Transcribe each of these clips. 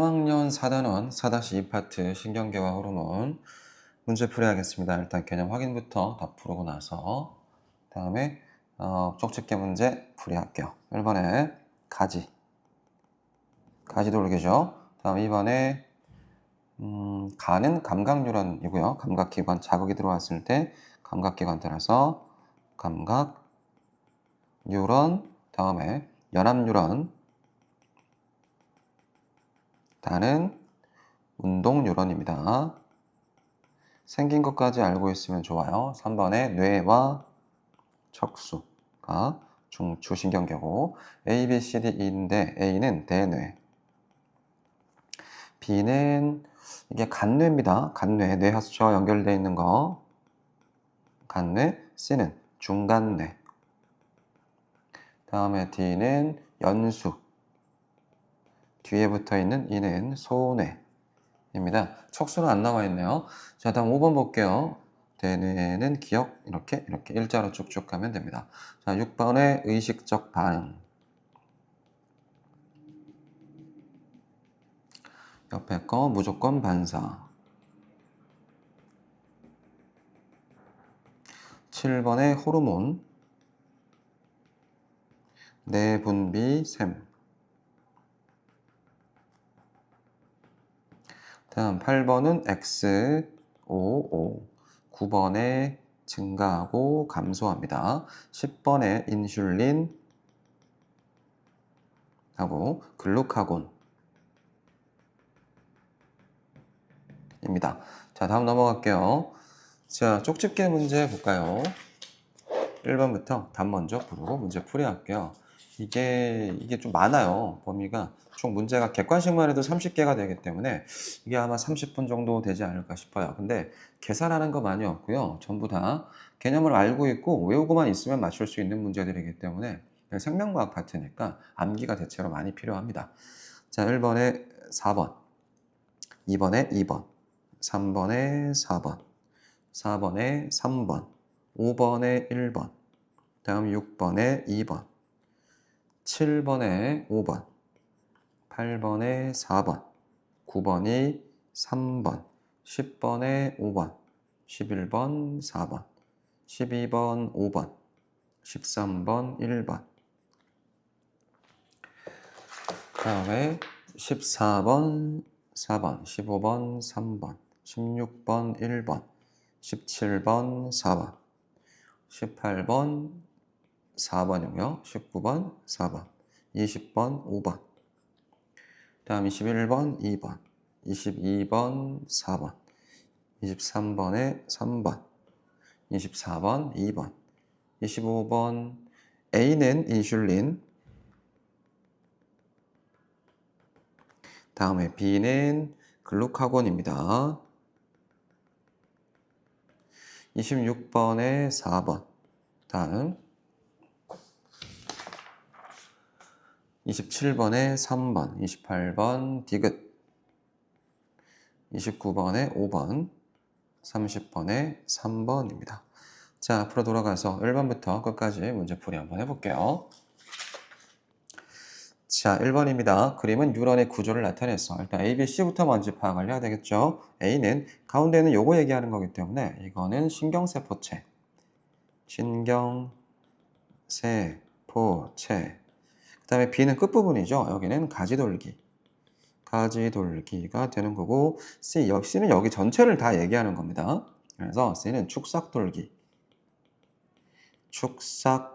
3학년 4단원 4-2파트 신경계와 호르몬 문제 풀이하겠습니다. 일단 개념 확인부터 다 풀고 나서 다음에 쪽집게 문제 풀이할게요. 1번에 가지 돌기죠. 다음 2번에 가는 감각뉴런이고요. 감각기관 자극이 들어왔을 때 감각기관 따라서 감각뉴런, 다음에 연합뉴런, 다는 운동뉴런입니다. 생긴 것까지 알고 있으면 좋아요. 3번에 뇌와 척수가 중추신경계고 A, B, C, D, E인데 A는 대뇌, B는 이게 간뇌입니다. 간뇌, 뇌하수처와 연결되어 있는 거 간뇌, C는 중간뇌, 다음에 D는 연수, 뒤에 붙어있는 E는 소뇌입니다. 척수는 안 나와 있네요. 자, 다음 5번 볼게요. 대뇌는 기억, 이렇게 일자로 쭉쭉 가면 됩니다. 자, 6번의 의식적 반응. 옆에 거 무조건 반사. 7번의 호르몬. 내분비샘. 다음 8번은 XOO. 9번에 증가하고 감소합니다. 10번에 인슐린 하고 글루카곤 입니다. 자, 다음 넘어갈게요. 자, 쪽집게 문제 볼까요? 1번부터 답 먼저 부르고 문제 풀이할게요. 이게 좀 많아요. 범위가 총 문제가 객관식만 해도 30개가 되기 때문에 이게 아마 30분 정도 되지 않을까 싶어요. 근데 계산하는 거 많이 없고요. 전부 다 개념을 알고 있고 외우고만 있으면 맞출 수 있는 문제들이기 때문에 생명과학 파트니까 암기가 대체로 많이 필요합니다. 자, 1번에 4번, 2번에 2번, 3번에 4번, 4번에 3번, 5번에 1번, 다음 6번에 2번, 7번에 5번, 8번에 4번, 9번이 3번, 10번에 5번, 11번 4번, 12번 5번, 13번 1번, 다음에 14번 4번, 15번 3번, 16번 1번, 17번 4번, 18번 4번이고요. 19번 4번, 20번 5번, 다음 21번 2번, 22번 4번, 23번에 3번, 24번 2번, 25번 A는 인슐린, 다음에 B는 글루카곤입니다. 26번에 4번, 다음 27번에 3번, 28번 디귿, 29번에 5번, 30번에 3번입니다. 자, 앞으로 돌아가서 1번부터 끝까지 문제풀이 한번 해볼게요. 자, 1번입니다. 그림은 뉴런의 구조를 나타냈어. 일단 A, B, C부터 먼저 파악을 해야 되겠죠. A는 가운데는 요거 얘기하는 거기 때문에 이거는 신경세포체. 신경세포체. 그 다음에 B는 끝부분이죠. 여기는 가지돌기. 가지돌기가 되는 거고 C는 여기 전체를 다 얘기하는 겁니다. 그래서 C는 축삭돌기. 축삭돌기가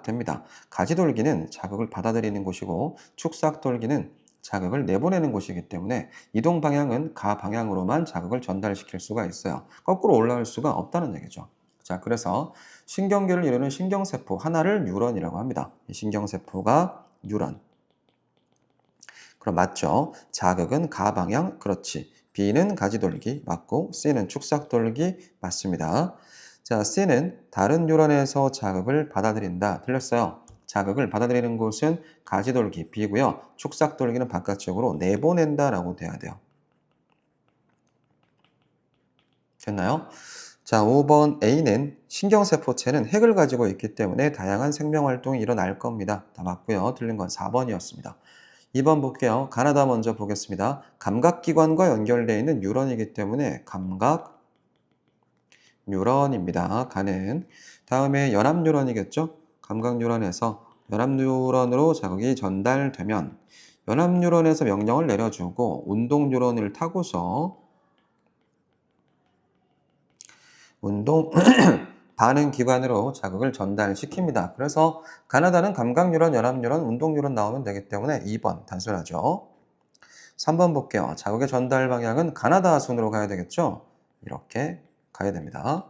됩니다. 가지돌기는 자극을 받아들이는 곳이고 축삭돌기는 자극을 내보내는 곳이기 때문에 이동 방향은 가 방향으로만 자극을 전달시킬 수가 있어요. 거꾸로 올라올 수가 없다는 얘기죠. 자, 그래서 신경계를 이루는 신경세포 하나를 뉴런이라고 합니다. 이 신경세포가 뉴런. 그럼 맞죠? 자극은 가 방향, 그렇지. B는 가지돌기 맞고 C는 축삭돌기 맞습니다. 자, C는 다른 뉴런에서 자극을 받아들인다. 틀렸어요. 자극을 받아들이는 곳은 가지돌기 B고요. 축삭돌기는 바깥쪽으로 내보낸다라고 돼야 돼요. 됐나요? 자, 5번 A는 신경세포체는 핵을 가지고 있기 때문에 다양한 생명활동이 일어날 겁니다. 다 맞고요. 틀린 건 4번이었습니다. 2번 볼게요. 가나다 먼저 보겠습니다. 감각기관과 연결되어 있는 뉴런이기 때문에 감각 뉴런입니다. 가는. 다음에 연합 뉴런이겠죠? 감각 뉴런에서 연합 뉴런으로 자극이 전달되면 연합 뉴런에서 명령을 내려주고 운동 뉴런을 타고서 운동 반응 기관으로 자극을 전달시킵니다. 그래서 가나다는 감각 뉴런, 연합 뉴런, 운동 뉴런 나오면 되기 때문에 2번 단순하죠. 3번 볼게요. 자극의 전달 방향은 가나다 순으로 가야 되겠죠? 이렇게 가야 됩니다.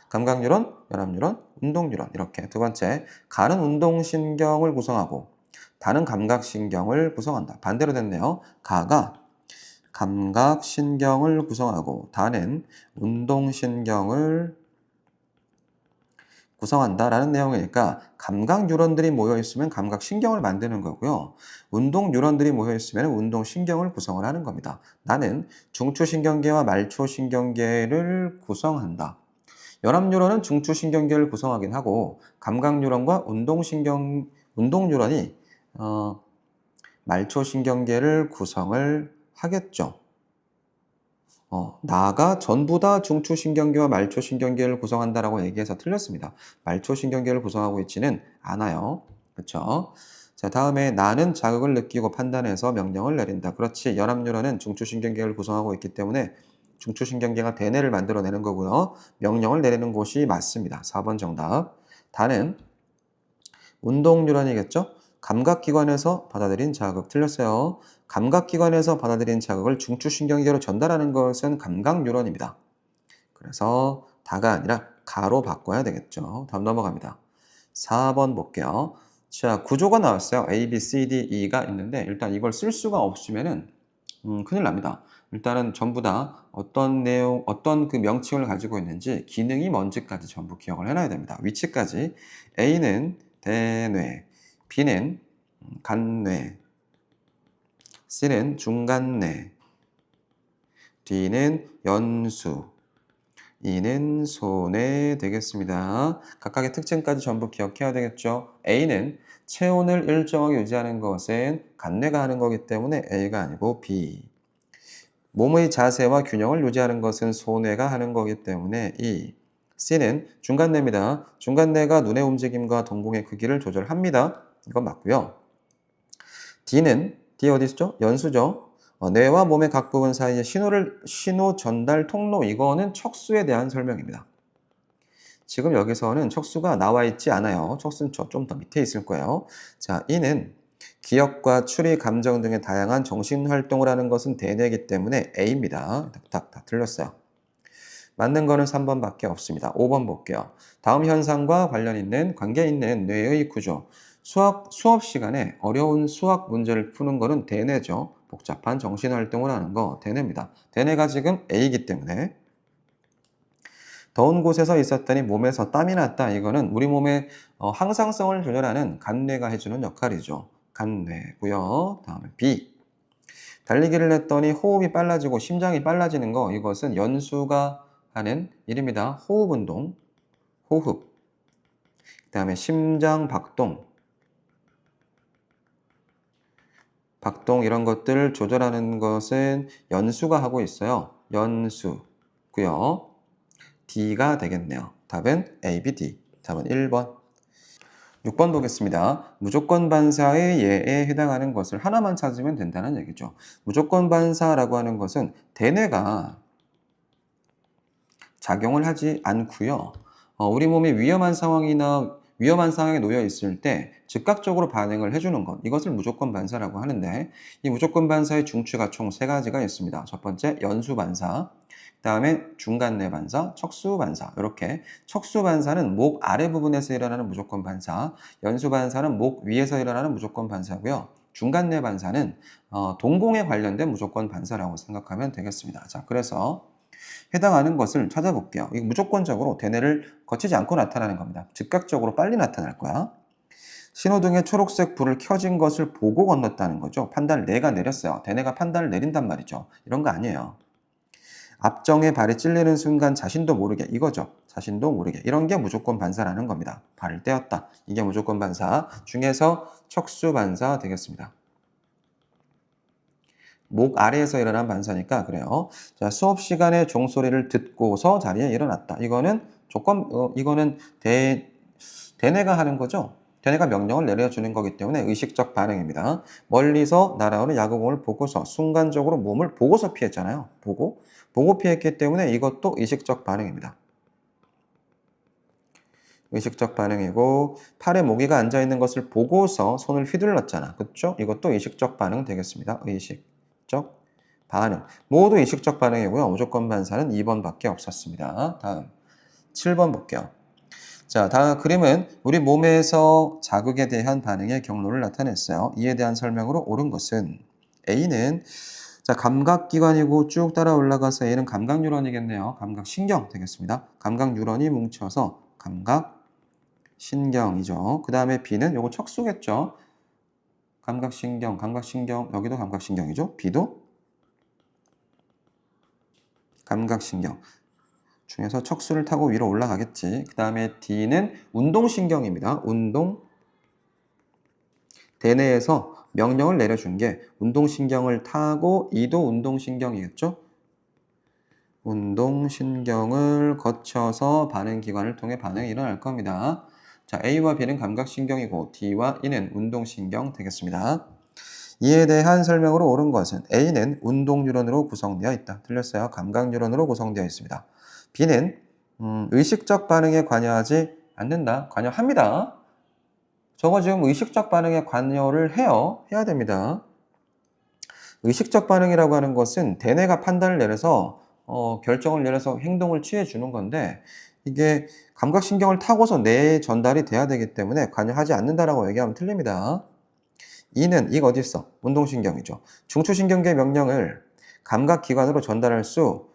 감각 뉴런, 연합 뉴런, 운동 뉴런 이렇게. 두 번째, 가는 운동신경을 구성하고 다는 감각신경을 구성한다. 반대로 됐네요. 가가 감각신경을 구성하고 다는 운동신경을 구성한다라는 내용이니까 감각 뉴런들이 모여 있으면 감각 신경을 만드는 거고요. 운동 뉴런들이 모여 있으면 운동 신경을 구성을 하는 겁니다. 나는 중추신경계와 말초신경계를 구성한다. 연합 뉴런은 중추신경계를 구성하긴 하고 감각 뉴런과 운동 뉴런이 말초신경계를 구성을 하겠죠. 나가 전부 다 중추신경계와 말초신경계를 구성한다라고 얘기해서 틀렸습니다. 말초신경계를 구성하고 있지는 않아요. 그렇죠? 자, 다음에 나는 자극을 느끼고 판단해서 명령을 내린다. 그렇지. 연합뉴런은 중추신경계를 구성하고 있기 때문에 중추신경계가 대뇌를 만들어내는 거고요. 명령을 내리는 곳이 맞습니다. 4번 정답. 다는 운동뉴런이겠죠? 감각기관에서 받아들인 자극. 틀렸어요. 감각기관에서 받아들인 자극을 중추신경계로 전달하는 것은 감각뉴런입니다. 그래서 다가 아니라 가로 바꿔야 되겠죠. 다음 넘어갑니다. 4번 볼게요. 자, 구조가 나왔어요. A, B, C, D, E가 있는데 일단 이걸 쓸 수가 없으면은 큰일 납니다. 일단은 전부 다 어떤 내용, 어떤 그 명칭을 가지고 있는지 기능이 뭔지까지 전부 기억을 해놔야 됩니다. 위치까지. A는 대뇌, B는 간뇌, C는 중간뇌, D는 연수, E는 소뇌 되겠습니다. 각각의 특징까지 전부 기억해야 되겠죠. A는 체온을 일정하게 유지하는 것은 간뇌가 하는 거기 때문에 A가 아니고 B. 몸의 자세와 균형을 유지하는 것은 소뇌가 하는 거기 때문에 E. C는 중간뇌입니다. 중간뇌가 눈의 움직임과 동공의 크기를 조절합니다. 이건 맞고요. D 어디 있죠? 연수죠. 뇌와 몸의 각 부분 사이의 신호 전달 통로, 이거는 척수에 대한 설명입니다. 지금 여기서는 척수가 나와 있지 않아요. 척수는 좀 더 밑에 있을 거예요. 자, E는 기억과 추리, 감정 등의 다양한 정신 활동을 하는 것은 대뇌이기 때문에 A입니다. 다 틀렸어요. 맞는 거는 3번밖에 없습니다. 5번 볼게요. 다음 현상과 관계 있는 뇌의 구조. 수업 시간에 어려운 수학 문제를 푸는 거는 대뇌죠. 복잡한 정신 활동을 하는 거 대뇌입니다. 대뇌가 지금 A이기 때문에. 더운 곳에서 있었더니 몸에서 땀이 났다. 이거는 우리 몸의 항상성을 조절하는 간뇌가 해주는 역할이죠. 간뇌고요. 다음에 B. 달리기를 했더니 호흡이 빨라지고 심장이 빨라지는 거, 이것은 연수가 하는 일입니다. 호흡 운동, 호흡. 그 다음에 심장 박동, 이런 것들을 조절하는 것은 연수가 하고 있어요. 연수고요. D가 되겠네요. 답은 A, B, D. 답은 1번. 6번 보겠습니다. 무조건 반사의 예에 해당하는 것을 하나만 찾으면 된다는 얘기죠. 무조건 반사라고 하는 것은 대뇌가 작용을 하지 않고요. 우리 몸이 위험한 상황에 놓여 있을 때 즉각적으로 반응을 해주는 것, 이것을 무조건 반사라고 하는데, 이 무조건 반사의 중추가 총 3가지가 있습니다. 첫 번째 연수 반사, 다음에 중간뇌 반사, 척수 반사. 이렇게 척수 반사는 목 아래 부분에서 일어나는 무조건 반사, 연수 반사는 목 위에서 일어나는 무조건 반사고요. 중간뇌 반사는 동공에 관련된 무조건 반사라고 생각하면 되겠습니다. 자, 그래서 해당하는 것을 찾아볼게요. 이거 무조건적으로 대뇌를 거치지 않고 나타나는 겁니다. 즉각적으로 빨리 나타날 거야. 신호등에 초록색 불을 켜진 것을 보고 건넜다는 거죠. 판단을 내가 내렸어요. 대뇌가 판단을 내린단 말이죠. 이런 거 아니에요. 앞정에 발이 찔리는 순간 자신도 모르게, 이거죠. 자신도 모르게. 이런 게 무조건 반사라는 겁니다. 발을 떼었다. 이게 무조건 반사 중에서 척수 반사 되겠습니다. 목 아래에서 일어난 반사니까 그래요. 자, 수업 시간에 종소리를 듣고서 자리에 일어났다. 이거는 이거는 대뇌가 하는 거죠. 대뇌가 명령을 내려주는 거기 때문에 의식적 반응입니다. 멀리서 날아오는 야구공을 보고서 순간적으로 몸을 보고서 피했잖아요. 보고 피했기 때문에 이것도 의식적 반응입니다. 의식적 반응이고 팔에 모기가 앉아있는 것을 보고서 손을 휘둘렀잖아. 그렇죠? 이것도 의식적 반응 되겠습니다. 의식적 반응. 모두 의식적 반응이고요. 무조건 반사는 2번밖에 없었습니다. 다음 7번 볼게요. 자, 다음 그림은 우리 몸에서 자극에 대한 반응의 경로를 나타냈어요. 이에 대한 설명으로 옳은 것은 A는 자, 감각기관이고 쭉 따라 올라가서 A는 감각뉴런이겠네요. 감각신경 되겠습니다. 감각뉴런이 뭉쳐서 감각신경이죠. 그 다음에 B는 요거 척수겠죠. 감각신경, 여기도 감각신경이죠. B도 감각신경. 중에서 척수를 타고 위로 올라가겠지. 그 다음에 D는 운동신경입니다. 대뇌에서 명령을 내려준 게 운동신경을 타고 E도 운동신경이겠죠. 운동신경을 거쳐서 반응기관을 통해 반응이 일어날 겁니다. 자, A와 B는 감각신경이고 D와 E는 운동신경 되겠습니다. 이에 대한 설명으로 옳은 것은 A는 운동뉴런으로 구성되어 있다. 틀렸어요. 감각뉴런으로 구성되어 있습니다. B는 의식적 반응에 관여하지 않는다. 관여합니다. 저거 지금 의식적 반응에 관여를 해야 됩니다. 의식적 반응이라고 하는 것은 대뇌가 판단을 내려서 결정을 내려서 행동을 취해 주는 건데 이게 감각신경을 타고서 뇌에 전달이 돼야 되기 때문에 관여하지 않는다라고 얘기하면 틀립니다. 이거 어디 있어? 운동신경이죠. 중추신경계 명령을 감각기관으로 전달할 수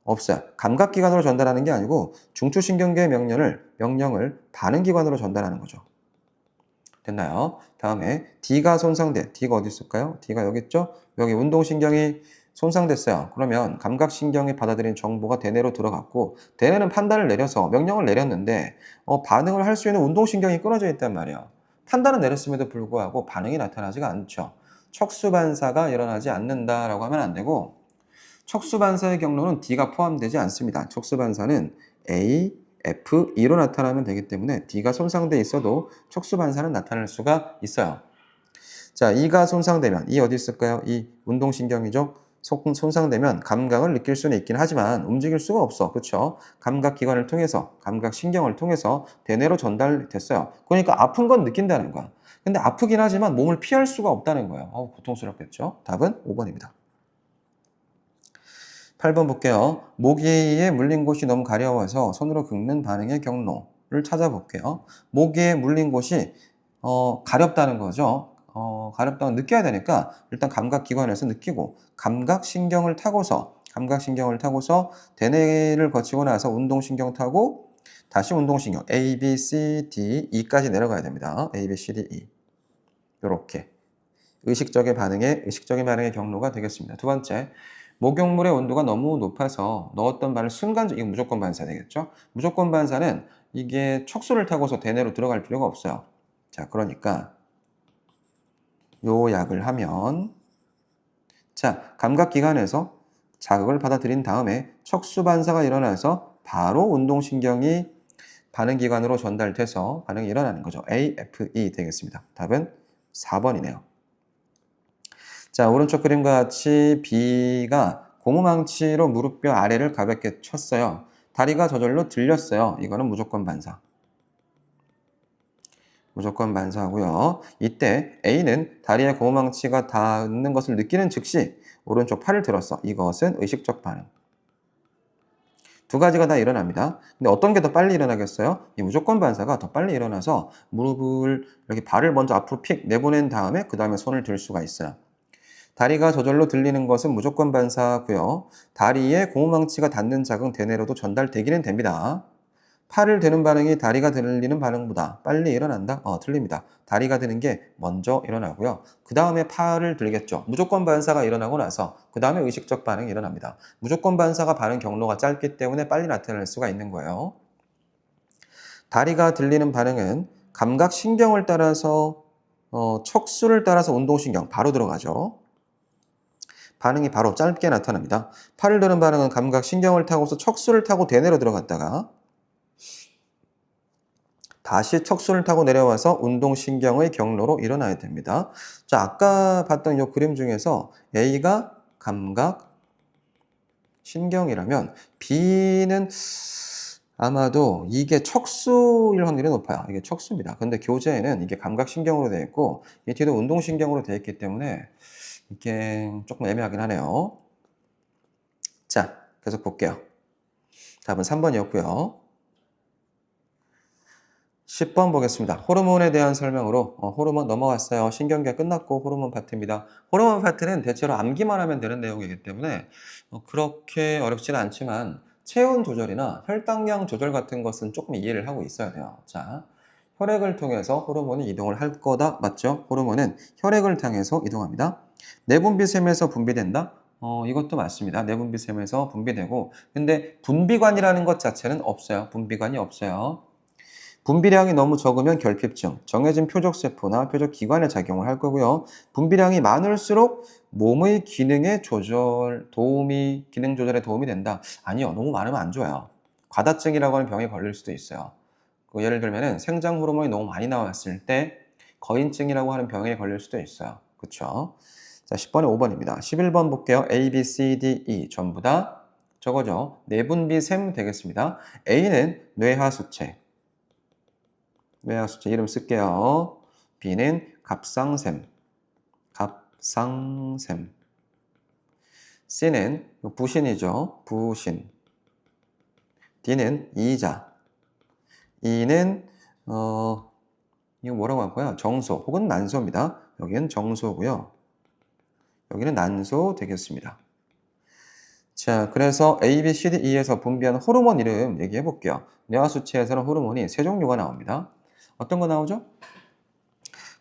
없어요. 감각기관으로 전달하는 게 아니고 중추신경계 명령을 반응기관으로 전달하는 거죠. 됐나요? 다음에 D가 손상돼. D가 어디 있을까요? D가 여기 있죠? 여기 운동신경이 손상됐어요. 그러면 감각신경이 받아들인 정보가 대뇌로 들어갔고 대뇌는 판단을 내려서 명령을 내렸는데 반응을 할 수 있는 운동신경이 끊어져 있단 말이에요. 판단은 내렸음에도 불구하고 반응이 나타나지가 않죠. 척수반사가 일어나지 않는다라고 하면 안 되고 척수반사의 경로는 D가 포함되지 않습니다. 척수반사는 A, F, E로 나타나면 되기 때문에 D가 손상돼 있어도 척수반사는 나타날 수가 있어요. 자, E가 손상되면 E 어디 있을까요? E 운동신경이죠. 손상되면 감각을 느낄 수는 있긴 하지만 움직일 수가 없어. 그렇죠? 감각기관을 통해서 감각신경을 통해서 대뇌로 전달됐어요. 그러니까 아픈 건 느낀다는 거야. 근데 아프긴 하지만 몸을 피할 수가 없다는 거예요. 고통스럽겠죠? 답은 5번입니다. 8번 볼게요. 모기에 물린 곳이 너무 가려워서 손으로 긁는 반응의 경로를 찾아볼게요. 모기에 물린 곳이 가렵다는 거죠. 가렵다는 느껴야 되니까 일단 감각기관에서 느끼고 감각신경을 타고서 대뇌를 거치고 나서 운동신경 타고 다시 운동신경 A, B, C, D, E까지 내려가야 됩니다. A, B, C, D, E 이렇게 의식적인 반응의 경로가 되겠습니다. 두 번째, 목욕물의 온도가 너무 높아서 넣었던 바를 이거 무조건 반사 되겠죠? 무조건 반사는 이게 척수를 타고서 대뇌로 들어갈 필요가 없어요. 자, 그러니까 요 약을 하면 자, 감각기관에서 자극을 받아들인 다음에 척수 반사가 일어나서 바로 운동신경이 반응기관으로 전달돼서 반응이 일어나는 거죠. A, F, E 되겠습니다. 답은 4번이네요. 자, 오른쪽 그림과 같이 B가 고무망치로 무릎뼈 아래를 가볍게 쳤어요. 다리가 저절로 들렸어요. 이거는 무조건 반사. 무조건 반사하고요. 이때 A는 다리에 고무망치가 닿는 것을 느끼는 즉시 오른쪽 팔을 들었어. 이것은 의식적 반응. 두 가지가 다 일어납니다. 근데 어떤 게 더 빨리 일어나겠어요? 이 무조건 반사가 더 빨리 일어나서 무릎을 이렇게 발을 먼저 앞으로 픽 내보낸 다음에 그 다음에 손을 들 수가 있어요. 다리가 저절로 들리는 것은 무조건 반사고요. 다리에 고무망치가 닿는 자극 대뇌로도 전달되기는 됩니다. 팔을 드는 반응이 다리가 들리는 반응보다 빨리 일어난다? 틀립니다. 다리가 드는 게 먼저 일어나고요. 그 다음에 팔을 들겠죠. 무조건 반사가 일어나고 나서 그 다음에 의식적 반응이 일어납니다. 무조건 반사가 반응 경로가 짧기 때문에 빨리 나타날 수가 있는 거예요. 다리가 들리는 반응은 감각신경을 따라서 척수를 따라서 운동신경 바로 들어가죠. 반응이 바로 짧게 나타납니다. 팔을 드는 반응은 감각 신경을 타고서 척수를 타고 대뇌로 들어갔다가 다시 척수를 타고 내려와서 운동신경의 경로로 일어나야 됩니다. 자, 아까 봤던 이 그림 중에서 A가 감각, 신경이라면 B는 아마도 이게 척수일 확률이 높아요. 이게 척수입니다. 근데 교재에는 이게 감각신경으로 되어 있고 이 뒤도 운동신경으로 되어 있기 때문에 이게 조금 애매하긴 하네요. 자, 계속 볼게요. 답은 3번이었고요. 10번 보겠습니다. 호르몬에 대한 설명으로 호르몬 넘어갔어요. 신경계 끝났고 호르몬 파트입니다. 호르몬 파트는 대체로 암기만 하면 되는 내용이기 때문에 그렇게 어렵지는 않지만 체온 조절이나 혈당량 조절 같은 것은 조금 이해를 하고 있어야 돼요. 자, 혈액을 통해서 호르몬이 이동을 할 거다. 맞죠? 호르몬은 혈액을 통해서 이동합니다. 내분비샘에서 분비된다? 이것도 맞습니다. 내분비샘에서 분비되고 근데 분비관이라는 것 자체는 없어요. 분비관이 없어요. 분비량이 너무 적으면 결핍증, 정해진 표적세포나 표적기관에 작용을 할 거고요. 분비량이 많을수록 몸의 기능의 기능 조절에 도움이 된다. 아니요, 너무 많으면 안 좋아요. 과다증이라고 하는 병에 걸릴 수도 있어요. 예를 들면 생장 호르몬이 너무 많이 나왔을 때 거인증이라고 하는 병에 걸릴 수도 있어요. 그쵸? 자, 10번에 5번입니다. 11번 볼게요. A, B, C, D, E 전부 다 저거죠. 내분비샘 되겠습니다. A는 뇌하수체. 뇌하수체 이름 쓸게요. B는 갑상샘. C는 부신이죠. 부신. D는 이자. E는 이거 뭐라고 할까요? 정소 혹은 난소입니다. 여기는 정소고요. 여기는 난소 되겠습니다. 자, 그래서 A, B, C, D, E에서 분비하는 호르몬 이름 얘기해 볼게요. 뇌하수체에서는 호르몬이 세 종류가 나옵니다. 어떤 거 나오죠?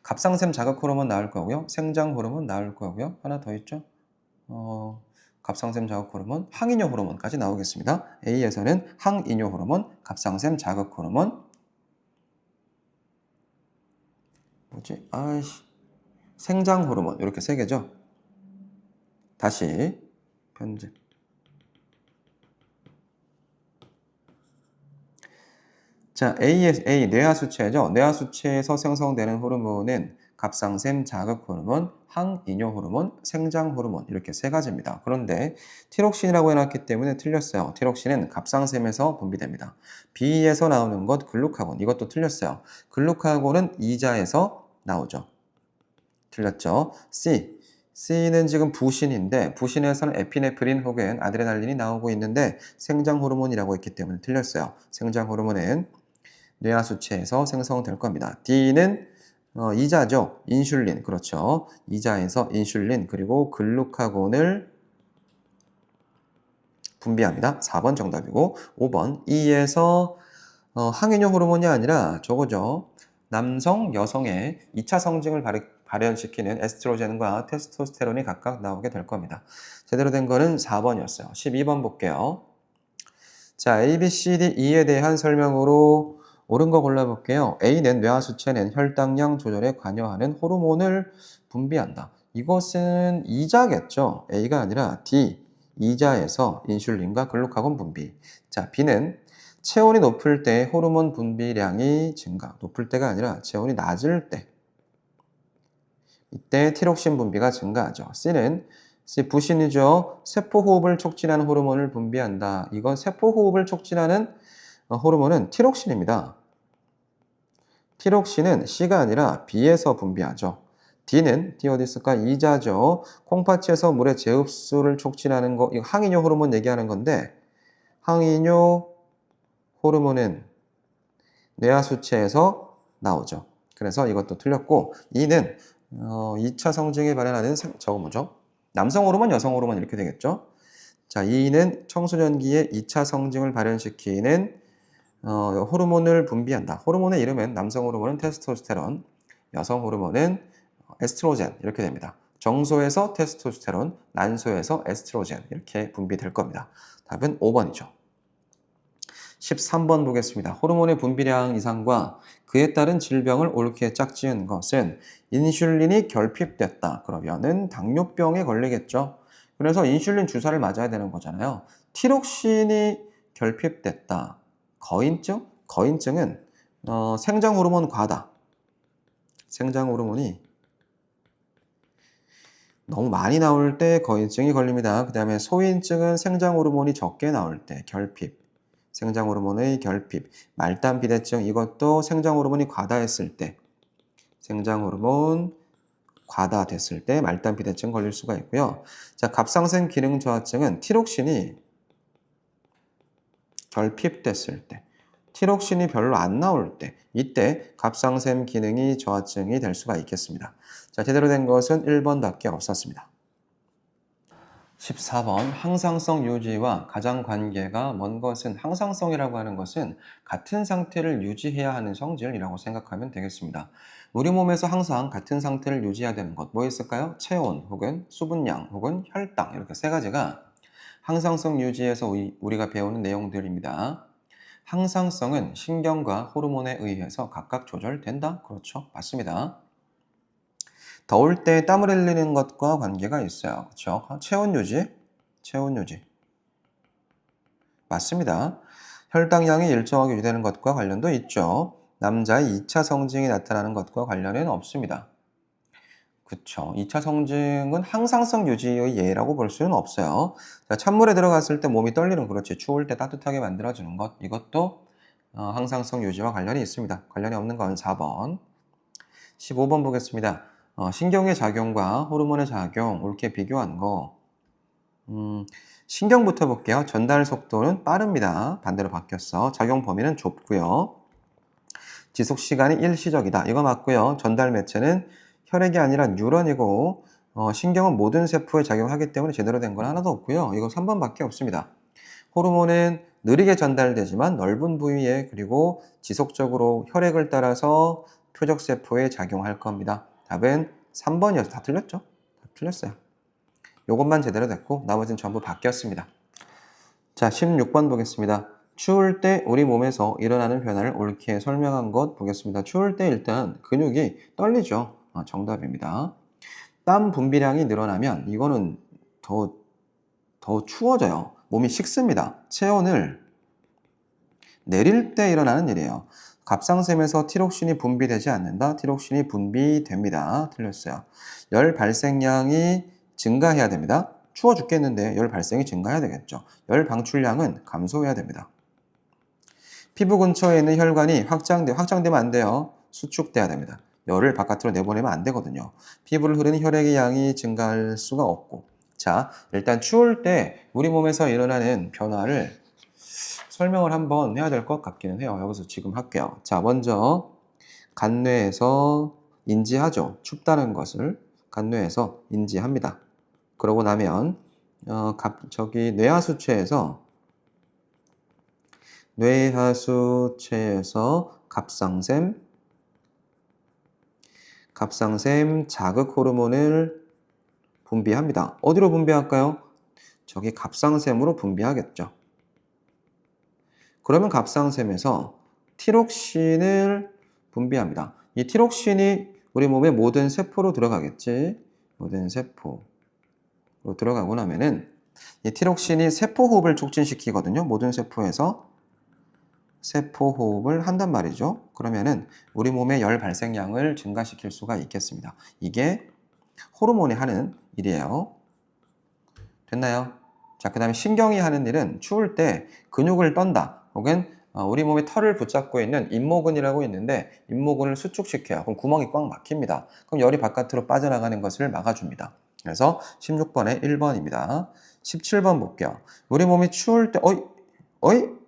갑상샘 자극 호르몬 나올 거고요. 생장 호르몬 나올 거고요. 하나 더 있죠? 갑상샘 자극 호르몬, 항이뇨 호르몬까지 나오겠습니다. A에서는 항이뇨 호르몬, 갑상샘 자극 호르몬, 생장 호르몬 이렇게 세 개죠. 다시 편집. 자, A 뇌하수체죠. 뇌하수체에서 생성되는 호르몬은 갑상샘 자극 호르몬, 항이뇨 호르몬, 생장 호르몬 이렇게 세 가지입니다. 그런데 티록신이라고 해놨기 때문에 틀렸어요. 티록신은 갑상샘에서 분비됩니다. B에서 나오는 것 글루카곤 이것도 틀렸어요. 글루카곤은 이자에서 나오죠. 틀렸죠. C는 지금 부신인데 부신에서는 에피네프린 혹은 아드레날린이 나오고 있는데 생장 호르몬이라고 했기 때문에 틀렸어요. 생장 호르몬은 뇌하수체에서 생성될 겁니다. D는 이자죠. 인슐린. 그렇죠. 이자에서 인슐린 그리고 글루카곤을 분비합니다. 4번 정답이고 5번 E에서 항이뇨 호르몬이 아니라 저거죠. 남성, 여성의 2차 성징을 발현시키는 에스트로겐과 테스토스테론이 각각 나오게 될 겁니다. 제대로 된 거는 4번이었어요. 12번 볼게요. 자, A, B, C, D, E에 대한 설명으로 옳은 거 골라볼게요. A는 뇌하수체는 혈당량 조절에 관여하는 호르몬을 분비한다. 이것은 이자겠죠. A가 아니라 D, 이자에서 인슐린과 글루카곤 분비. 자, B는 체온이 높을 때 호르몬 분비량이 증가. 높을 때가 아니라 체온이 낮을 때. 이때 티록신 분비가 증가하죠. C 부신이죠. 세포호흡을 촉진하는 호르몬을 분비한다. 이건 세포호흡을 촉진하는 호르몬은 티록신입니다. 티록신은 C가 아니라 B에서 분비하죠. D 어디 있을까? 이자죠. 콩팥에서 물의 재흡수를 촉진하는 거, 이거 항이뇨 호르몬 얘기하는 건데 항이뇨 호르몬은 뇌하수체에서 나오죠. 그래서 이것도 틀렸고 E는 2차 성징에 발현하는 저거 뭐죠? 남성 호르몬, 여성 호르몬 이렇게 되겠죠. 자, E는 청소년기에 2차 성징을 발현시키는 호르몬을 분비한다. 호르몬의 이름은 남성 호르몬은 테스토스테론, 여성 호르몬은 에스트로겐 이렇게 됩니다. 정소에서 테스토스테론, 난소에서 에스트로겐 이렇게 분비될 겁니다. 답은 5번이죠. 13번 보겠습니다. 호르몬의 분비량 이상과 그에 따른 질병을 옳게 짝지은 것은 인슐린이 결핍됐다. 그러면은 당뇨병에 걸리겠죠. 그래서 인슐린 주사를 맞아야 되는 거잖아요. 티록신이 결핍됐다. 거인증? 거인증은 생장 호르몬 과다. 생장 호르몬이 너무 많이 나올 때 거인증이 걸립니다. 그 다음에 소인증은 생장 호르몬이 적게 나올 때 결핍. 생장 호르몬의 결핍. 말단 비대증 이것도 생장 호르몬이 과다했을 때. 생장 호르몬 과다됐을 때 말단 비대증 걸릴 수가 있고요. 자, 갑상선 기능 저하증은 티록신이 결핍됐을 때, 티록신이 별로 안 나올 때, 이때 갑상샘 기능이 저하증이 될 수가 있겠습니다. 자, 제대로 된 것은 1번밖에 없었습니다. 14번 항상성 유지와 가장 관계가 먼 것은 항상성이라고 하는 것은 같은 상태를 유지해야 하는 성질이라고 생각하면 되겠습니다. 우리 몸에서 항상 같은 상태를 유지해야 되는 것 뭐 있을까요? 체온 혹은 수분량 혹은 혈당 이렇게 세 가지가 항상성 유지에서 우리가 배우는 내용들입니다. 항상성은 신경과 호르몬에 의해서 각각 조절된다? 그렇죠. 맞습니다. 더울 때 땀을 흘리는 것과 관계가 있어요. 그렇죠? 체온 유지? 체온 유지. 맞습니다. 혈당량이 일정하게 유지되는 것과 관련도 있죠. 남자의 2차 성징이 나타나는 것과 관련은 없습니다. 그쵸. 2차 성징은 항상성 유지의 예라고 볼 수는 없어요. 자, 찬물에 들어갔을 때 몸이 떨리는 그렇지. 추울 때 따뜻하게 만들어주는 것. 이것도 항상성 유지와 관련이 있습니다. 관련이 없는 건 4번. 15번 보겠습니다. 신경의 작용과 호르몬의 작용, 옳게 비교한 거. 신경부터 볼게요. 전달 속도는 빠릅니다. 반대로 바뀌었어. 작용 범위는 좁고요. 지속 시간이 일시적이다. 이거 맞고요. 전달 매체는 혈액이 아니라 뉴런이고 신경은 모든 세포에 작용하기 때문에 제대로 된 건 하나도 없고요. 이거 3번밖에 없습니다. 호르몬은 느리게 전달되지만 넓은 부위에 그리고 지속적으로 혈액을 따라서 표적세포에 작용할 겁니다. 답은 3번이어서 다 틀렸죠? 다 틀렸어요. 요것만 제대로 됐고 나머지는 전부 바뀌었습니다. 자, 16번 보겠습니다. 추울 때 우리 몸에서 일어나는 변화를 옳게 설명한 것 보겠습니다. 추울 때 일단 근육이 떨리죠. 정답입니다. 땀 분비량이 늘어나면 이거는 더 추워져요. 몸이 식습니다. 체온을 내릴 때 일어나는 일이에요. 갑상샘에서 티록신이 분비되지 않는다. 티록신이 분비됩니다. 틀렸어요. 열 발생량이 증가해야 됩니다. 추워 죽겠는데 열 발생이 증가해야 되겠죠. 열 방출량은 감소해야 됩니다. 피부 근처에 있는 혈관이 확장되면 안 돼요. 수축돼야 됩니다. 열을 바깥으로 내보내면 안 되거든요. 피부를 흐르는 혈액의 양이 증가할 수가 없고. 자, 일단 추울 때 우리 몸에서 일어나는 변화를 설명을 한번 해야 될 것 같기는 해요. 여기서 지금 할게요. 자, 먼저 간뇌에서 인지하죠. 춥다는 것을 간뇌에서 인지합니다. 그러고 나면 뇌하수체에서 갑상샘 자극 호르몬을 분비합니다. 어디로 분비할까요? 저기 갑상샘으로 분비하겠죠. 그러면 갑상샘에서 티록신을 분비합니다. 이 티록신이 우리 몸의 모든 세포로 들어가겠지. 모든 세포로 들어가고 나면은 이 티록신이 세포호흡을 촉진시키거든요. 모든 세포에서 세포호흡을 한단 말이죠. 그러면은 우리 몸의 열 발생량을 증가시킬 수가 있겠습니다. 이게 호르몬이 하는 일이에요. 됐나요? 자, 그 다음에 신경이 하는 일은 추울 때 근육을 떤다. 혹은 우리 몸에 털을 붙잡고 있는 잇모근이라고 있는데 잇모근을 수축시켜요. 그럼 구멍이 꽉 막힙니다. 그럼 열이 바깥으로 빠져나가는 것을 막아줍니다. 그래서 16번에 1번입니다. 17번 볼게요. 우리 몸이 추울 때 어이?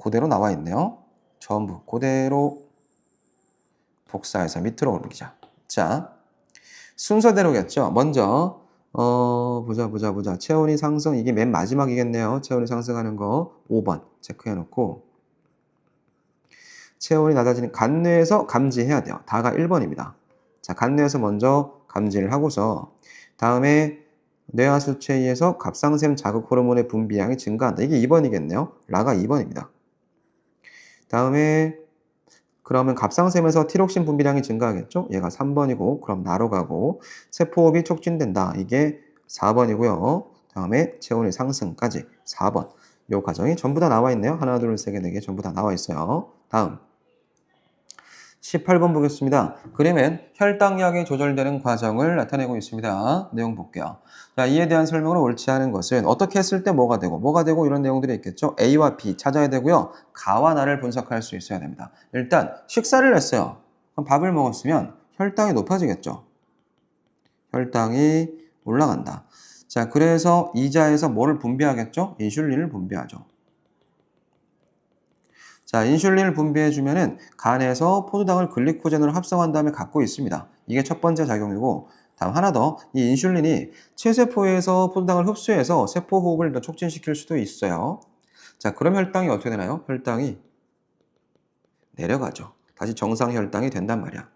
그대로 나와 있네요. 전부 그대로 복사해서 밑으로 옮기자. 자, 순서대로겠죠. 먼저 보자. 체온이 상승, 이게 맨 마지막이겠네요. 체온이 상승하는 거 5번 체크해놓고 체온이 낮아지는 간뇌에서 감지해야 돼요. 다가 1번입니다. 자, 간뇌에서 먼저 감지를 하고서 다음에 뇌하수체에서 갑상샘 자극 호르몬의 분비량이 증가한다. 이게 2번이겠네요. 라가 2번입니다. 다음에 그러면 갑상샘에서 티록신 분비량이 증가하겠죠? 얘가 3번이고 그럼 나로 가고 세포호흡이 촉진된다. 이게 4번이고요. 다음에 체온의 상승까지 4번. 요 과정이 전부 다 나와 있네요. 하나, 둘, 세 개, 네 개 전부 다 나와 있어요. 다음 18번 보겠습니다. 그림엔 혈당약이 조절되는 과정을 나타내고 있습니다. 내용 볼게요. 자, 이에 대한 설명으로 옳지 않은 것은 어떻게 했을 때 뭐가 되고 이런 내용들이 있겠죠. A와 B 찾아야 되고요. 가와 나를 분석할 수 있어야 됩니다. 일단 식사를 했어요. 그럼 밥을 먹었으면 혈당이 높아지겠죠. 혈당이 올라간다. 자, 그래서 이자에서 뭐를 분비하겠죠? 인슐린을 분비하죠. 자, 인슐린을 분비해주면은 간에서 포도당을 글리코젠으로 합성한 다음에 갖고 있습니다. 이게 첫 번째 작용이고, 다음 하나 더, 이 인슐린이 체세포에서 포도당을 흡수해서 세포 호흡을 더 촉진시킬 수도 있어요. 자, 그럼 혈당이 어떻게 되나요? 혈당이 내려가죠. 다시 정상 혈당이 된단 말이야.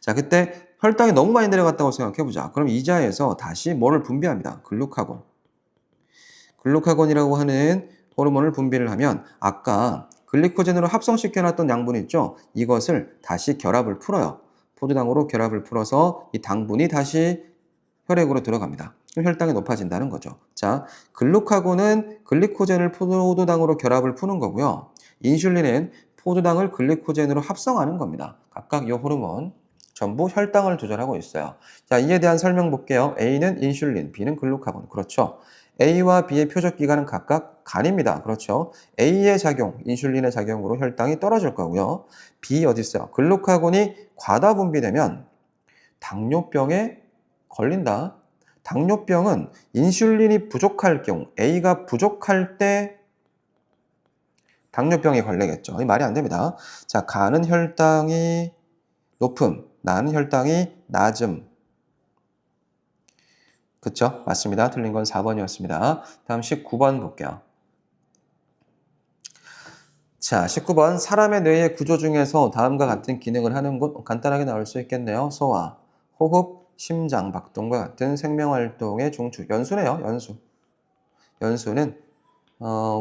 자, 그때 혈당이 너무 많이 내려갔다고 생각해보자. 그럼 이자에서 다시 뭐를 분비합니다. 글루카곤. 글루카곤이라고 하는 호르몬을 분비를 하면 아까 글리코젠으로 합성시켜놨던 양분 있죠? 이것을 다시 결합을 풀어요. 포도당으로 결합을 풀어서 이 당분이 다시 혈액으로 들어갑니다. 그럼 혈당이 높아진다는 거죠. 자, 글루카곤은 글리코젠을 포도당으로 결합을 푸는 거고요. 인슐린은 포도당을 글리코젠으로 합성하는 겁니다. 각각 이 호르몬 전부 혈당을 조절하고 있어요. 자, 이에 대한 설명 볼게요. A는 인슐린, B는 글루카곤. 그렇죠. A와 B의 표적 기관은 각각 간입니다. 그렇죠. A의 작용, 인슐린의 작용으로 혈당이 떨어질 거고요. B 어디 있어요? 글루카곤이 과다 분비되면 당뇨병에 걸린다. 당뇨병은 인슐린이 부족할 경우, A가 부족할 때 당뇨병이 걸리겠죠. 이 말이 안 됩니다. 자, 간은 혈당이 높음, 나는 혈당이 낮음. 그쵸? 맞습니다. 틀린 건 4번이었습니다. 다음 19번 볼게요. 자, 19번. 사람의 뇌의 구조 중에서 다음과 같은 기능을 하는 곳 간단하게 나올 수 있겠네요. 소화, 호흡, 심장, 박동과 같은 생명활동의 중추. 연수네요. 연수. 연수는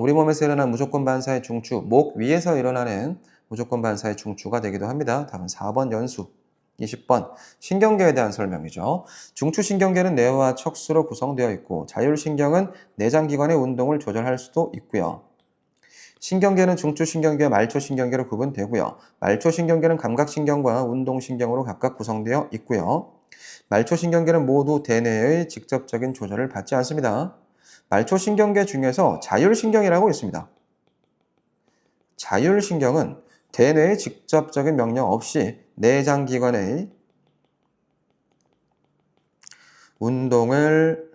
우리 몸에서 일어나는 무조건 반사의 중추, 목 위에서 일어나는 무조건 반사의 중추가 되기도 합니다. 답은 4번 연수. 20번 신경계에 대한 설명이죠. 중추신경계는 뇌와 척수로 구성되어 있고 자율신경은 내장기관의 운동을 조절할 수도 있고요. 신경계는 중추신경계와 말초신경계로 구분되고요. 말초신경계는 감각신경과 운동신경으로 각각 구성되어 있고요. 말초신경계는 모두 대뇌의 직접적인 조절을 받지 않습니다. 말초신경계 중에서 자율신경이라고 있습니다. 자율신경은 대뇌의 직접적인 명령 없이 내장기관의 운동을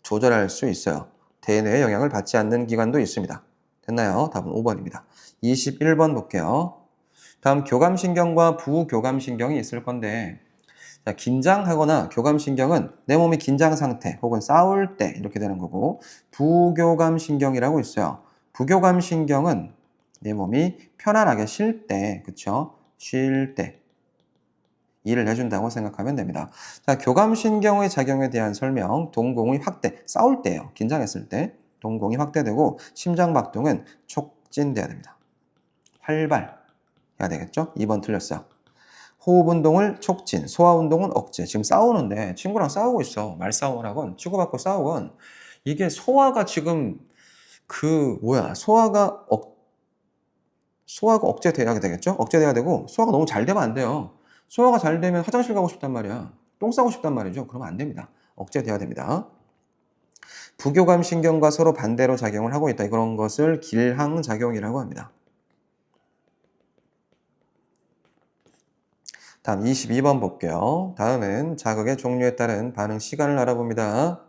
조절할 수 있어요. 대뇌의 영향을 받지 않는 기관도 있습니다. 됐나요? 답은 5번입니다. 21번 볼게요. 다음 교감신경과 부교감신경이 있을 건데 자, 긴장하거나 교감신경은 내 몸이 긴장 상태 혹은 싸울 때 이렇게 되는 거고 부교감신경이라고 있어요. 부교감신경은 내 몸이 편안하게 쉴 때, 그쵸? 쉴 때 일을 해준다고 생각하면 됩니다. 자, 교감신경의 작용에 대한 설명, 동공의 확대, 싸울 때예요. 긴장했을 때 동공이 확대되고 심장박동은 촉진돼야 됩니다. 활발해야 되겠죠? 2번 틀렸어요. 호흡운동을 촉진, 소화운동은 억제. 지금 싸우는데 친구랑 싸우고 있어. 말싸움을 하건 치고받고 싸우건 이게 소화가 지금 소화가 억제돼야 되겠죠? 억제돼야 되고 소화가 너무 잘 되면 안 돼요. 소화가 잘 되면 화장실 가고 싶단 말이야. 똥 싸고 싶단 말이죠. 그러면 안 됩니다. 억제돼야 됩니다. 부교감신경과 서로 반대로 작용을 하고 있다. 그런 것을 길항작용이라고 합니다. 다음 22번 볼게요. 다음은 자극의 종류에 따른 반응 시간을 알아봅니다.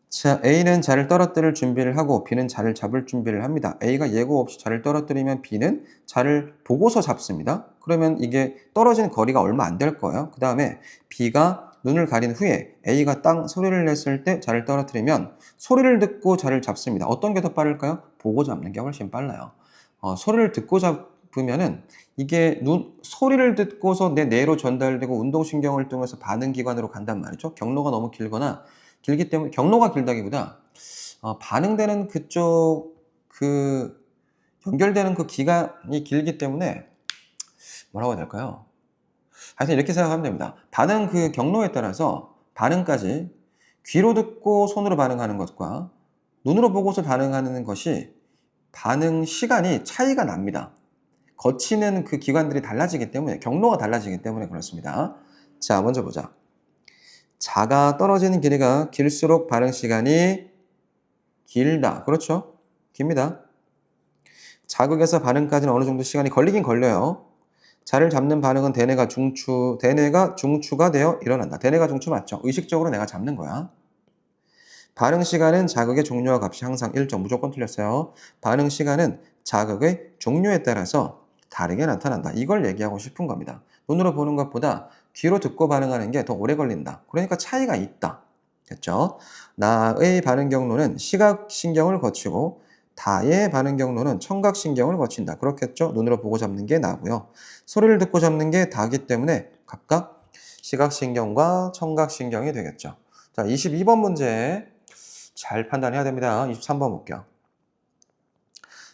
자, A는 자를 떨어뜨릴 준비를 하고 B는 자를 잡을 준비를 합니다. A가 예고 없이 자를 떨어뜨리면 B는 자를 보고서 잡습니다. 그러면 이게 떨어진 거리가 얼마 안 될 거예요. 그 다음에 B가 눈을 가린 후에 A가 땅 소리를 냈을 때 자를 떨어뜨리면 소리를 듣고 자를 잡습니다. 어떤 게 더 빠를까요? 보고 잡는 게 훨씬 빨라요. 소리를 듣고 잡으면은 이게 소리를 듣고서 내 뇌로 전달되고 운동신경을 통해서 반응기관으로 간단 말이죠. 경로가 너무 길기 때문에 경로가 길다기보다 반응되는 그쪽 연결되는 그 기간이 길기 때문에 뭐라고 해야 될까요? 하여튼 이렇게 생각하면 됩니다. 반응 그 경로에 따라서 반응까지 귀로 듣고 손으로 반응하는 것과 눈으로 보고서 반응하는 것이 반응 시간이 차이가 납니다. 거치는 그 기관들이 달라지기 때문에, 경로가 달라지기 때문에 그렇습니다. 자, 먼저 보자. 자가 떨어지는 길이가 길수록 반응 시간이 길다. 그렇죠? 깁니다. 자극에서 반응까지는 어느 정도 시간이 걸리긴 걸려요. 자를 잡는 반응은 대뇌가 중추가 되어 일어난다. 대뇌가 중추 맞죠? 의식적으로 내가 잡는 거야. 반응 시간은 자극의 종류와 값이 항상 일정, 무조건 틀렸어요. 반응 시간은 자극의 종류에 따라서 다르게 나타난다. 이걸 얘기하고 싶은 겁니다. 눈으로 보는 것보다 귀로 듣고 반응하는 게 더 오래 걸린다. 그러니까 차이가 있다. 됐죠? 나의 반응 경로는 시각신경을 거치고 다의 반응 경로는 청각신경을 거친다. 그렇겠죠? 눈으로 보고 잡는 게 나고요. 소리를 듣고 잡는 게 다기 때문에 각각 시각신경과 청각신경이 되겠죠. 자, 22번 문제 잘 판단해야 됩니다. 23번 볼게요.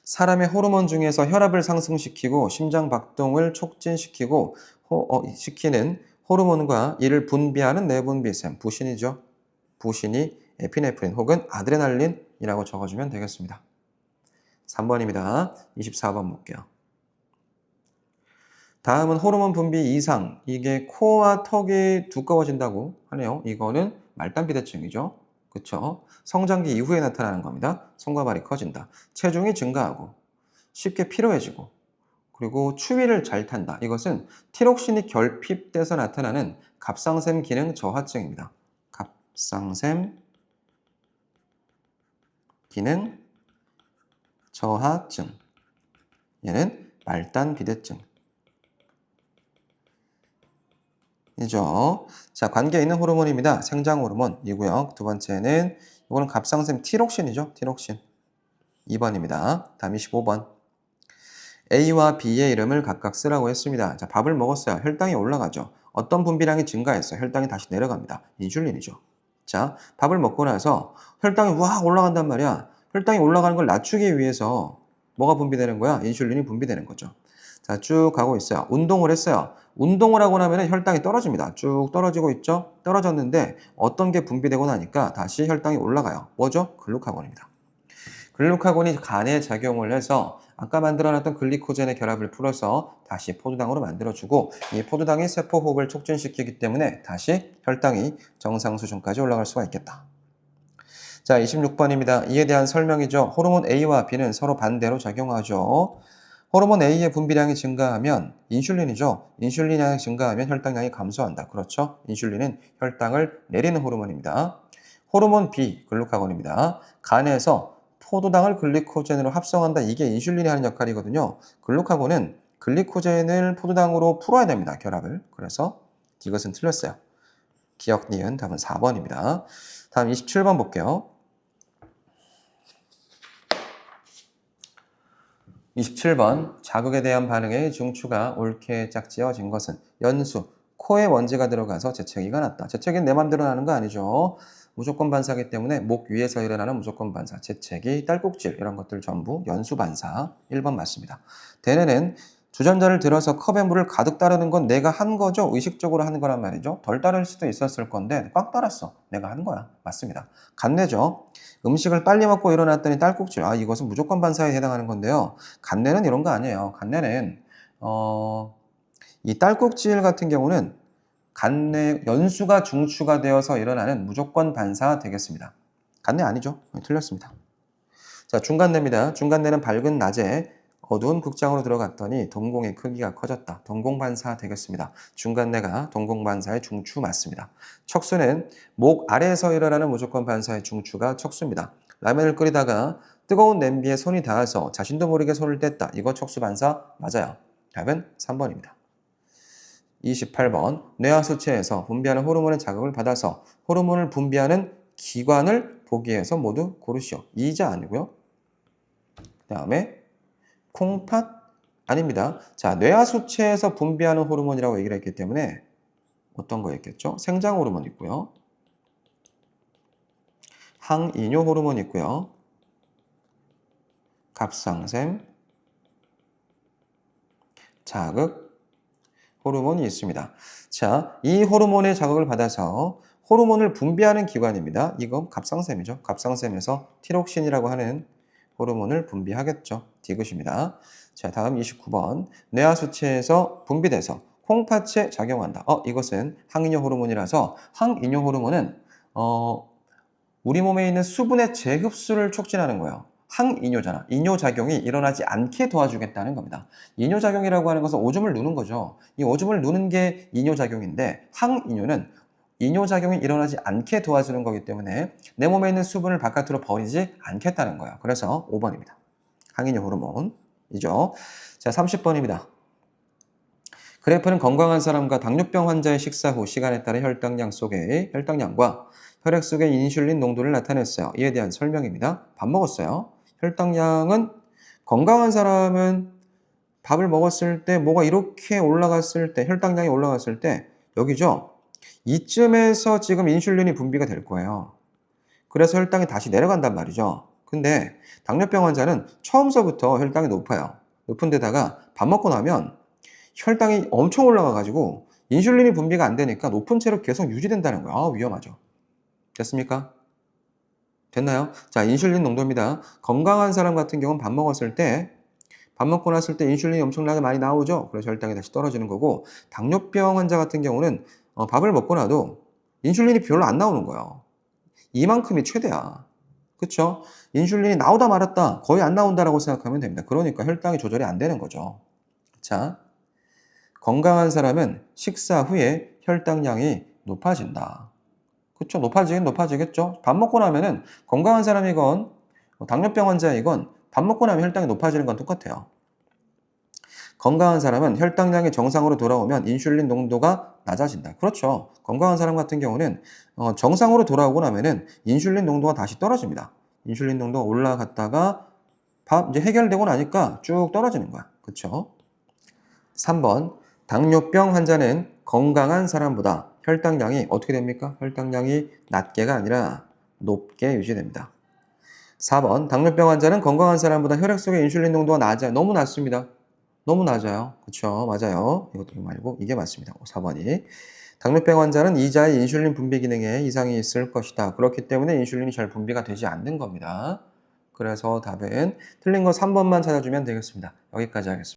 사람의 호르몬 중에서 혈압을 상승시키고 심장 박동을 촉진시키고 시키는 호르몬과 이를 분비하는 내분비샘, 부신이죠. 부신이 에피네프린 혹은 아드레날린이라고 적어주면 되겠습니다. 3번입니다. 24번 볼게요. 다음은 호르몬 분비 이상, 이게 코와 턱이 두꺼워진다고 하네요. 이거는 말단비대증이죠. 그쵸? 성장기 이후에 나타나는 겁니다. 손과 발이 커진다. 체중이 증가하고 쉽게 피로해지고 그리고 추위를 잘 탄다. 이것은 티록신이 결핍돼서 나타나는 갑상샘 기능 저하증입니다. 갑상샘 기능 저하증. 얘는 말단비대증. 이죠. 자, 관계 있는 호르몬입니다. 생장 호르몬이고요. 두 번째는 이거는 갑상샘 티록신이죠. 티록신. 2번입니다. 다음 25번. A와 B의 이름을 각각 쓰라고 했습니다. 자, 밥을 먹었어요. 혈당이 올라가죠. 어떤 분비량이 증가했어요. 혈당이 다시 내려갑니다. 인슐린이죠. 자, 밥을 먹고 나서 혈당이 확 올라간단 말이야. 혈당이 올라가는 걸 낮추기 위해서 뭐가 분비되는 거야? 인슐린이 분비되는 거죠. 자, 쭉 가고 있어요. 운동을 했어요. 운동을 하고 나면 혈당이 떨어집니다. 쭉 떨어지고 있죠? 떨어졌는데 어떤 게 분비되고 나니까 다시 혈당이 올라가요. 뭐죠? 글루카곤입니다. 글루카곤이 간에 작용을 해서 아까 만들어놨던 글리코젠의 결합을 풀어서 다시 포도당으로 만들어주고 이 포도당이 세포 호흡을 촉진시키기 때문에 다시 혈당이 정상 수준까지 올라갈 수가 있겠다. 자, 26번입니다. 이에 대한 설명이죠. 호르몬 A와 B는 서로 반대로 작용하죠. 호르몬 A의 분비량이 증가하면 인슐린이죠. 인슐린량이 증가하면 혈당량이 감소한다. 그렇죠? 인슐린은 혈당을 내리는 호르몬입니다. 호르몬 B, 글루카곤입니다. 간에서 포도당을 글리코젠으로 합성한다. 이게 인슐린이 하는 역할이거든요. 글루카곤은 글리코젠을 포도당으로 풀어야 됩니다. 결합을. 그래서 이것은 틀렸어요. 기억 니은 답은 4번입니다. 다음 27번 볼게요. 27번 자극에 대한 반응의 중추가 옳게 짝지어진 것은 연수, 코에 먼지가 들어가서 재채기가 났다. 재채기는 내 맘대로 나는 거 아니죠. 무조건 반사기 때문에 목 위에서 일어나는 무조건 반사, 재채기, 딸꾹질 이런 것들 전부 연수 반사. 1번 맞습니다. 대뇌는 주전자를 들어서 컵에 물을 가득 따르는 건 내가 한 거죠. 의식적으로 하는 거란 말이죠. 덜 따를 수도 있었을 건데 꽉 따랐어. 내가 한 거야. 맞습니다. 간뇌죠. 음식을 빨리 먹고 일어났더니 딸꾹질. 이것은 무조건 반사에 해당하는 건데요. 간뇌는 이런 거 아니에요. 간뇌는 이 딸꾹질 같은 경우는 간뇌 연수가 중추가 되어서 일어나는 무조건 반사 되겠습니다. 간뇌 아니죠. 틀렸습니다. 자, 중간뇌입니다. 중간뇌는 밝은 낮에 어두운 극장으로 들어갔더니 동공의 크기가 커졌다. 동공반사 되겠습니다. 중간뇌가 동공반사의 중추 맞습니다. 척수는 목 아래에서 일어나는 무조건 반사의 중추가 척수입니다. 라면을 끓이다가 뜨거운 냄비에 손이 닿아서 자신도 모르게 손을 뗐다. 이거 척수반사 맞아요. 답은 3번입니다. 28번 뇌하수체에서 분비하는 호르몬의 자극을 받아서 호르몬을 분비하는 기관을 보기 위해서 모두 고르시오. 이자 아니고요. 그 다음에 콩팥 아닙니다. 자, 뇌하수체에서 분비하는 호르몬이라고 얘기를 했기 때문에 어떤 거였겠죠? 생장 호르몬 있고요. 항이뇨 호르몬 있고요. 갑상샘, 자극 호르몬이 있습니다. 자, 이 호르몬의 자극을 받아서 호르몬을 분비하는 기관입니다. 이건 갑상샘이죠. 갑상샘에서 티록신이라고 하는 호르몬을 분비하겠죠. 디귿입니다. 자, 다음 29번. 뇌하수체에서 분비돼서 콩팥에 작용한다. 이것은 항이뇨 호르몬이라서 항이뇨 호르몬은 우리 몸에 있는 수분의 재흡수를 촉진하는 거예요. 항이뇨잖아. 이뇨작용이 일어나지 않게 도와주겠다는 겁니다. 이뇨작용이라고 하는 것은 오줌을 누는 거죠. 이 오줌을 누는 게 이뇨작용인데 항이뇨는 이뇨작용이 일어나지 않게 도와주는 거기 때문에 내 몸에 있는 수분을 바깥으로 버리지 않겠다는 거예요. 그래서 5번입니다. 항이뇨 호르몬이죠. 자, 30번입니다. 그래프는 건강한 사람과 당뇨병 환자의 식사 후 시간에 따른 혈당량 속의 혈당량과 혈액 속의 인슐린 농도를 나타냈어요. 이에 대한 설명입니다. 밥 먹었어요. 혈당량은 건강한 사람은 밥을 먹었을 때 뭐가 이렇게 올라갔을 때 혈당량이 올라갔을 때 여기죠. 이쯤에서 지금 인슐린이 분비가 될 거예요. 그래서 혈당이 다시 내려간단 말이죠. 근데 당뇨병 환자는 처음서부터 혈당이 높아요. 높은 데다가 밥 먹고 나면 혈당이 엄청 올라가가지고 인슐린이 분비가 안 되니까 높은 채로 계속 유지된다는 거예요. 위험하죠. 됐습니까? 됐나요? 자, 인슐린 농도입니다. 건강한 사람 같은 경우는 밥 먹었을 때, 밥 먹고 났을 때 인슐린이 엄청나게 많이 나오죠? 그래서 혈당이 다시 떨어지는 거고, 당뇨병 환자 같은 경우는 밥을 먹고 나도 인슐린이 별로 안 나오는 거예요. 이만큼이 최대야. 그쵸? 인슐린이 나오다 말았다, 거의 안 나온다라고 생각하면 됩니다. 그러니까 혈당이 조절이 안 되는 거죠. 자, 건강한 사람은 식사 후에 혈당량이 높아진다. 그쵸? 높아지겠죠? 밥 먹고 나면은 건강한 사람이건 당뇨병 환자이건 밥 먹고 나면 혈당이 높아지는 건 똑같아요. 건강한 사람은 혈당량이 정상으로 돌아오면 인슐린 농도가 낮아진다. 그렇죠. 건강한 사람 같은 경우는 정상으로 돌아오고 나면은 인슐린 농도가 다시 떨어집니다. 인슐린 농도가 올라갔다가 이제 해결되고 나니까 쭉 떨어지는 거야. 그렇죠? 3번. 당뇨병 환자는 건강한 사람보다 혈당량이 어떻게 됩니까? 혈당량이 낮게가 아니라 높게 유지됩니다. 4번. 당뇨병 환자는 건강한 사람보다 혈액 속의 인슐린 농도가 낮아요. 너무 낮습니다. 너무 낮아요. 그쵸? 맞아요. 이것도 말고 이게 맞습니다. 4번이. 당뇨병 환자는 이자의 인슐린 분비 기능에 이상이 있을 것이다. 그렇기 때문에 인슐린이 잘 분비가 되지 않는 겁니다. 그래서 답은 틀린 거 3번만 찾아주면 되겠습니다. 여기까지 하겠습니다.